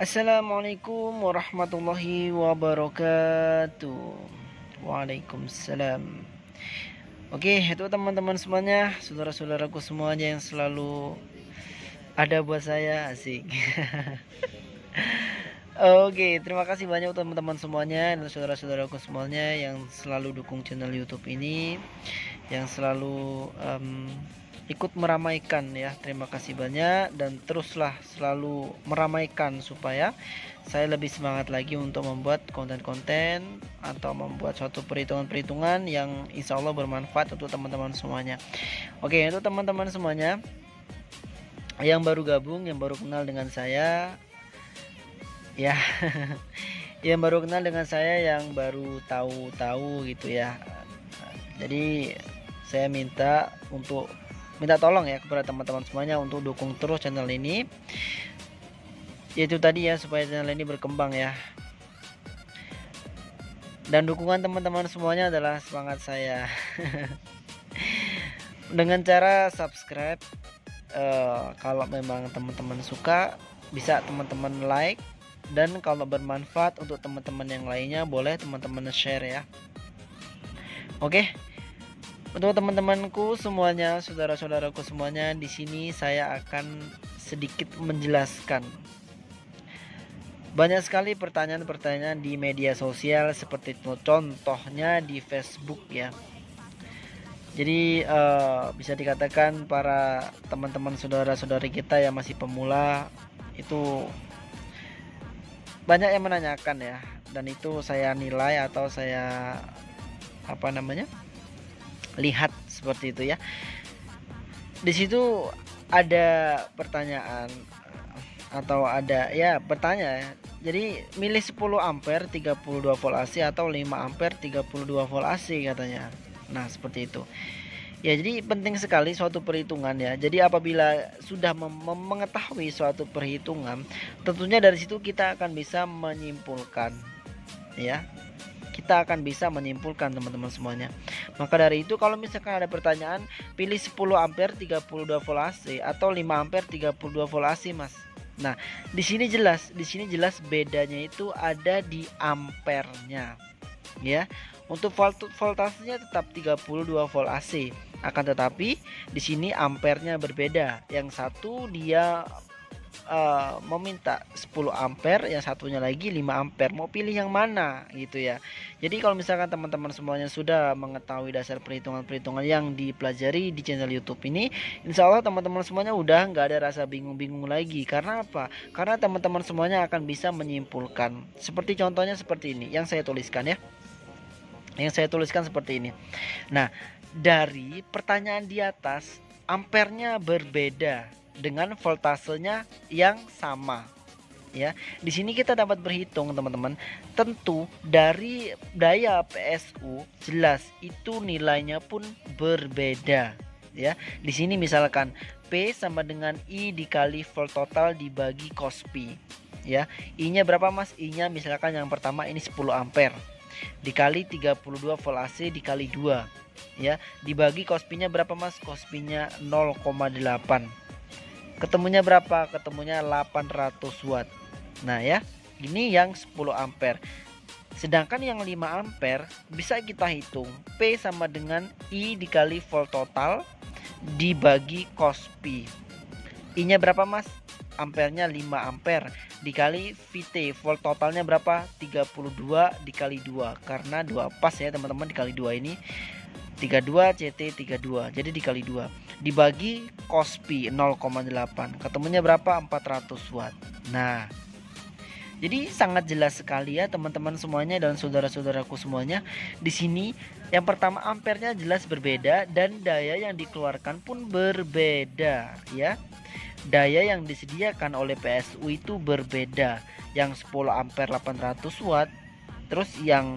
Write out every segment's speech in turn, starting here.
Assalamualaikum warahmatullahi wabarakatuh. Waalaikumsalam. Oke, itu teman-teman semuanya, saudara-saudaraku semuanya yang selalu ada buat saya, asik. Oke, terima kasih banyak teman-teman semuanya dan saudara-saudaraku semuanya yang selalu dukung channel YouTube ini, yang selalu ikut meramaikan ya. Terima kasih banyak dan teruslah selalu meramaikan supaya saya lebih semangat lagi untuk membuat konten-konten atau membuat suatu perhitungan-perhitungan yang insya Allah bermanfaat untuk teman-teman semuanya. Oke, untuk teman-teman semuanya yang baru gabung, yang baru kenal dengan saya ya, yang baru kenal dengan saya, yang baru tahu-tahu gitu ya. Jadi saya minta tolong ya kepada teman-teman semuanya untuk dukung terus channel ini, yaitu tadi ya, supaya channel ini berkembang ya. Dan dukungan teman-teman semuanya adalah semangat saya. Dengan cara subscribe, kalau memang teman-teman suka bisa teman-teman like, dan kalau bermanfaat untuk teman-teman yang lainnya boleh teman-teman share ya. Oke. Untuk teman-temanku semuanya, saudara-saudaraku semuanya, di sini saya akan sedikit menjelaskan. Banyak sekali pertanyaan-pertanyaan di media sosial, seperti itu contohnya di Facebook ya. Jadi bisa dikatakan para teman-teman saudara-saudari kita yang masih pemula itu banyak yang menanyakan ya, dan itu saya nilai atau saya lihat seperti itu ya. Di situ ada pertanyaan atau ada ya pertanyaan. Jadi milih 10 ampere 32 volt AC atau 5 ampere 32 volt AC katanya. Nah, seperti itu. Ya, jadi penting sekali suatu perhitungan ya. Jadi apabila sudah mengetahui suatu perhitungan, tentunya dari situ kita akan bisa menyimpulkan ya. Kita akan bisa menyimpulkan teman-teman semuanya. Maka dari itu kalau misalkan ada pertanyaan pilih 10 ampere 32 volt AC atau 5 ampere 32 volt AC Mas. Nah, di sini jelas bedanya itu ada di ampernya. Ya. Untuk voltasenya tetap 32 volt AC. Akan tetapi di sini ampernya berbeda. Yang satu dia meminta 10 ampere, yang satunya lagi 5 ampere. Mau pilih yang mana gitu ya. Jadi kalau misalkan teman-teman semuanya sudah mengetahui dasar perhitungan-perhitungan yang dipelajari di channel YouTube ini, insya Allah teman-teman semuanya udah nggak ada rasa bingung-bingung lagi. Karena apa? Karena teman-teman semuanya akan bisa menyimpulkan. Seperti contohnya seperti ini yang saya tuliskan ya. Yang saya tuliskan seperti ini. Nah, dari pertanyaan di atas, ampernya berbeda dengan voltasenya yang sama ya. Di sini kita dapat berhitung teman-teman. Tentu dari daya PSU jelas itu nilainya pun berbeda ya. Di sini misalkan P sama dengan I dikali volt total dibagi cos pi ya. I-nya berapa Mas? I-nya misalkan yang pertama ini 10 ampere dikali 32 volt AC dikali 2 ya, dibagi cos pi-nya berapa Mas? Cos pi-nya 0,8. Ketemunya berapa? Ketemunya 800 watt. Nah ya, ini yang 10 ampere. Sedangkan yang 5 ampere bisa kita hitung P sama dengan I dikali volt total dibagi cos pi. I-nya berapa Mas? Ampernya 5 ampere dikali VT, volt totalnya berapa? 32 dikali 2. Karena 2 pas ya teman-teman, dikali 2 ini 32 CT 32. Jadi dikali 2 dibagi cos pi 0,8. Ketemunya berapa? 400 watt. Nah, jadi sangat jelas sekali ya teman-teman semuanya dan saudara-saudaraku semuanya. Di sini yang pertama ampernya jelas berbeda dan daya yang dikeluarkan pun berbeda ya. Daya yang disediakan oleh PSU itu berbeda. Yang 10 ampere 800 watt, terus yang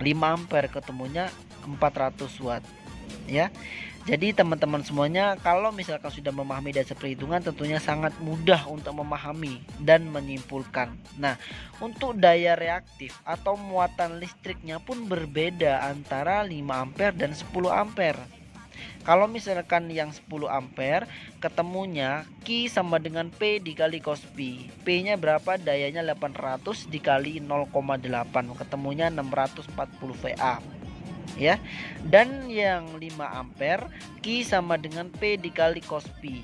5 ampere ketemunya 400 watt ya. Jadi teman-teman semuanya kalau misalkan sudah memahami dasar perhitungan, tentunya sangat mudah untuk memahami dan menyimpulkan. Nah, untuk daya reaktif atau muatan listriknya pun berbeda antara 5 ampere dan 10 ampere. Kalau misalkan yang 10 ampere ketemunya Q sama dengan P dikali cos P. P-nya berapa? Dayanya 800 dikali 0,8, ketemunya 640 VA. Ya. Dan yang 5 ampere Q sama dengan P dikali cos P.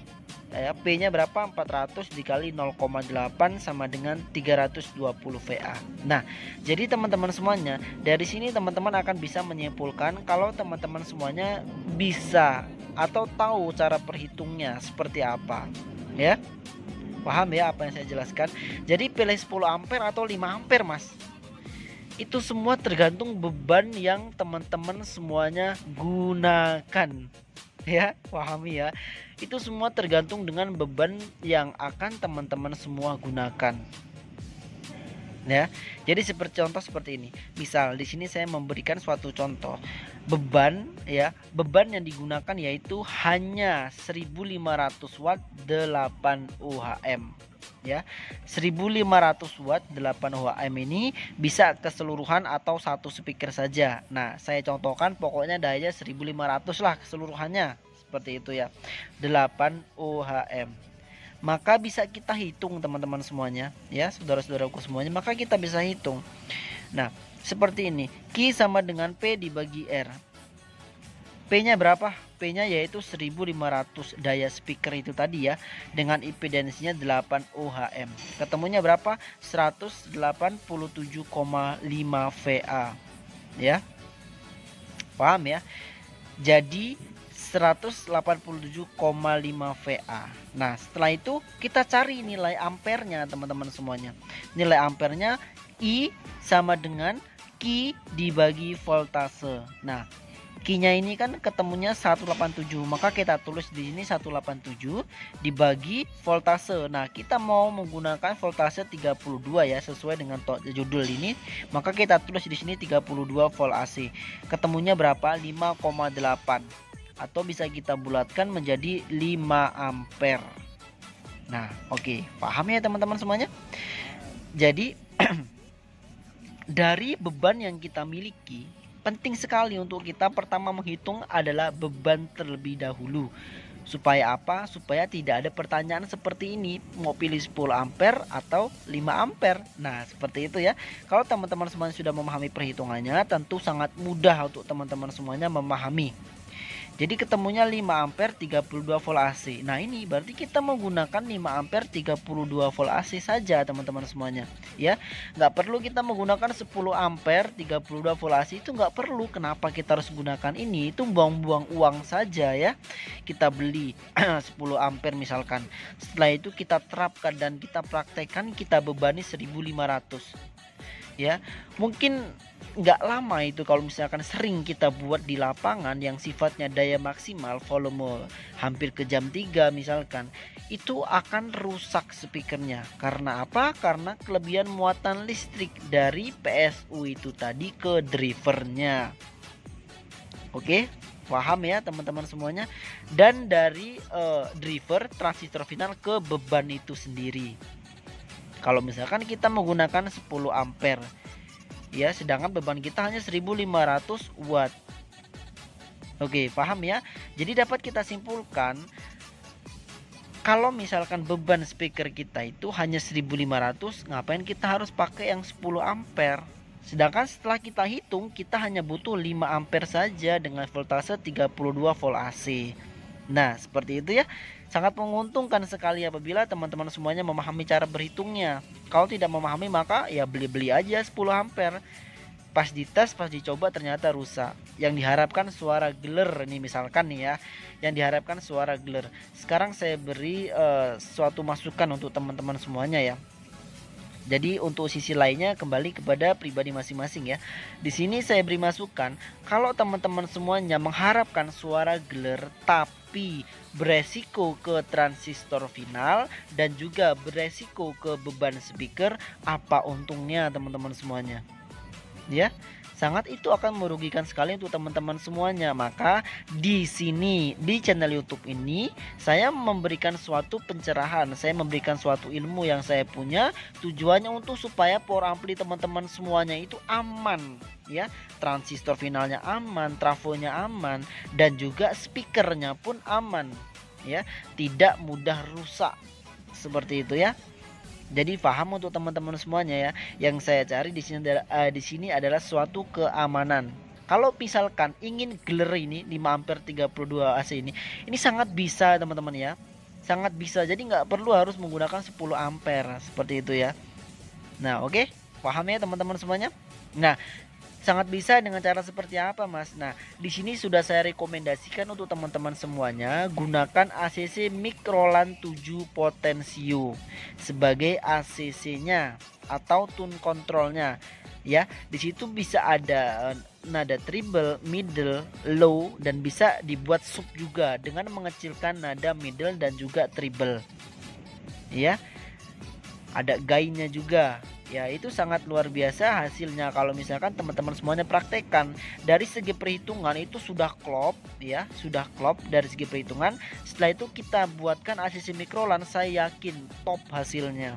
Ya, P-nya berapa? 400 dikali 0,8 sama dengan 320 VA. Nah, jadi teman-teman semuanya, dari sini teman-teman akan bisa menyimpulkan kalau teman-teman semuanya bisa atau tahu cara perhitungnya seperti apa. Ya. Paham ya apa yang saya jelaskan? Jadi pilih 10 ampere atau 5 ampere, Mas. Itu semua tergantung beban yang teman-teman semuanya gunakan. Ya, pahami ya. Itu semua tergantung dengan beban yang akan teman-teman semua gunakan. Ya. Jadi seperti contoh seperti ini. Misal di sini saya memberikan suatu contoh. Beban ya, beban yang digunakan yaitu hanya 1500 watt 8 ohm. Ya, 1500 watt 8 ohm ini bisa keseluruhan atau satu speaker saja. Nah, saya contohkan pokoknya daya 1500 lah keseluruhannya. Seperti itu ya. 8 ohm. Maka bisa kita hitung teman-teman semuanya ya, saudara-saudaraku semuanya, maka kita bisa hitung. Nah, seperti ini. Q sama dengan P dibagi R. P-nya berapa? P-nya yaitu 1500 daya speaker itu tadi ya, dengan impedansinya 8 ohm. Ketemunya berapa? 187,5 VA. Ya. Paham ya? Jadi 187,5 VA. Nah, setelah itu kita cari nilai ampernya teman-teman semuanya. Nilai ampernya I sama dengan Q dibagi voltase. Nah, Q-nya ini kan ketemunya 187, maka kita tulis di sini 187 dibagi voltase. Nah, kita mau menggunakan voltase 32 ya, sesuai dengan judul ini, maka kita tulis di sini 32 volt AC. Ketemunya berapa? 5,8. Atau bisa kita bulatkan menjadi 5 ampere. Nah, oke, paham ya teman-teman semuanya? Jadi dari beban yang kita miliki, penting sekali untuk kita pertama menghitung adalah beban terlebih dahulu. Supaya apa? Supaya tidak ada pertanyaan seperti ini, mau pilih 10 ampere atau 5 ampere. Nah, seperti itu ya. Kalau teman-teman semuanya sudah memahami perhitungannya, tentu sangat mudah untuk teman-teman semuanya memahami. Jadi ketemunya 5 ampere 32 volt AC. Nah, ini berarti kita menggunakan 5 ampere 32 volt AC saja teman-teman semuanya. Ya, nggak perlu kita menggunakan 10 ampere 32 volt AC, itu nggak perlu. Kenapa kita harus gunakan ini? Itu buang-buang uang saja ya. Kita beli 10 ampere misalkan. Setelah itu kita terapkan dan kita praktekkan, kita bebani 1500. Ya, mungkin nggak lama itu kalau misalkan sering kita buat di lapangan yang sifatnya daya maksimal volume hampir ke jam 3 misalkan, itu akan rusak speakernya. Karena apa? Karena kelebihan muatan listrik dari PSU itu tadi ke drivernya. Oke, paham ya teman-teman semuanya? Dan dari driver transistor final ke beban itu sendiri. Kalau misalkan kita menggunakan 10 ampere ya, sedangkan beban kita hanya 1500 watt. Oke, paham ya? Jadi dapat kita simpulkan kalau misalkan beban speaker kita itu hanya 1500, ngapain kita harus pakai yang 10 ampere? Sedangkan setelah kita hitung, kita hanya butuh 5 ampere saja dengan voltase 32 volt AC. Nah, seperti itu ya. Sangat menguntungkan sekali apabila teman-teman semuanya memahami cara berhitungnya. Kalau tidak memahami maka ya beli-beli aja 10 ampere. Pas dites, pas dicoba ternyata rusak. Yang diharapkan suara geler nih misalkan nih ya. Yang diharapkan suara geler. Sekarang saya beri suatu masukan untuk teman-teman semuanya ya. Jadi untuk sisi lainnya kembali kepada pribadi masing-masing ya. Di sini saya beri masukan, kalau teman-teman semuanya mengharapkan suara geler tapi beresiko ke transistor final dan juga beresiko ke beban speaker, apa untungnya teman-teman semuanya? Ya. sangat itu akan merugikan sekali untuk teman-teman semuanya. Maka di sini di channel YouTube ini saya memberikan suatu pencerahan, saya memberikan suatu ilmu yang saya punya, tujuannya untuk supaya power ampli teman-teman semuanya itu aman ya, transistor finalnya aman, trafonya aman, dan juga speakernya pun aman ya, tidak mudah rusak seperti itu ya. Jadi paham untuk teman-teman semuanya ya. Yang saya cari di sini adalah suatu keamanan. Kalau misalkan ingin geler ini 5 ampere 32 AC ini sangat bisa teman-teman ya. Sangat bisa. Jadi nggak perlu harus menggunakan 10 ampere seperti itu ya. Nah, oke. Paham ya teman-teman semuanya? Nah, sangat bisa dengan cara seperti apa, Mas? Nah, di sini sudah saya rekomendasikan untuk teman-teman semuanya gunakan ACC Microlan 7 Potensio sebagai ACC-nya atau tune controlnya. Ya, di situ bisa ada nada treble, middle, low, dan bisa dibuat sub juga dengan mengecilkan nada middle dan juga treble. Ya, ada gainnya juga. Ya, itu sangat luar biasa hasilnya kalau misalkan teman-teman semuanya praktekkan. Dari segi perhitungan itu sudah klop ya, sudah klop dari segi perhitungan. Setelah itu kita buatkan ACC Microlan, saya yakin top hasilnya.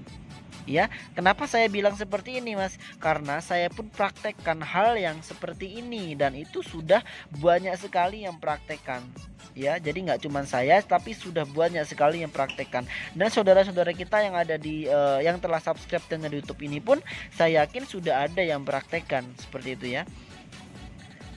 Ya, kenapa saya bilang seperti ini, Mas? Karena saya pun praktekkan hal yang seperti ini dan itu sudah banyak sekali yang praktekkan. Ya, jadi nggak cuma saya tapi sudah banyak sekali yang praktekkan, dan saudara-saudara kita yang ada di yang telah subscribe channel YouTube ini pun saya yakin sudah ada yang praktekkan seperti itu ya.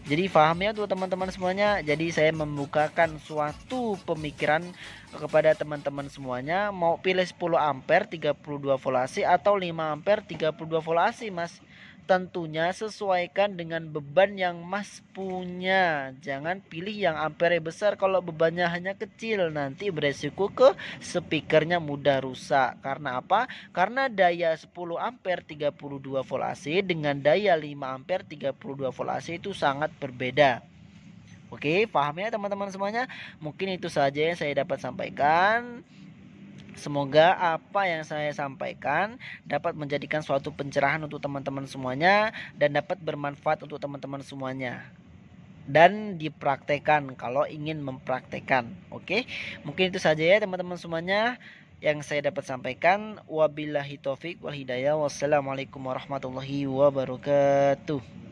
Jadi paham ya tuh teman-teman semuanya. Jadi saya membukakan suatu pemikiran kepada teman-teman semuanya, mau pilih 10 ampere 32 volt AC atau 5 ampere 32 volt AC, Mas. Tentunya sesuaikan dengan beban yang Mas punya. Jangan pilih yang ampere besar kalau bebannya hanya kecil, nanti beresiko ke speakernya mudah rusak. Karena apa? Karena daya 10 ampere 32 volt AC dengan daya 5 ampere 32 volt AC itu sangat berbeda. Oke, paham ya teman-teman semuanya? Mungkin itu saja yang saya dapat sampaikan. Semoga apa yang saya sampaikan dapat menjadikan suatu pencerahan untuk teman-teman semuanya dan dapat bermanfaat untuk teman-teman semuanya. Dan dipraktekkan kalau ingin mempraktekkan. Oke, mungkin itu saja ya teman-teman semuanya yang saya dapat sampaikan. Wabillahi taufik wal hidayah. Wassalamualaikum warahmatullahi wabarakatuh.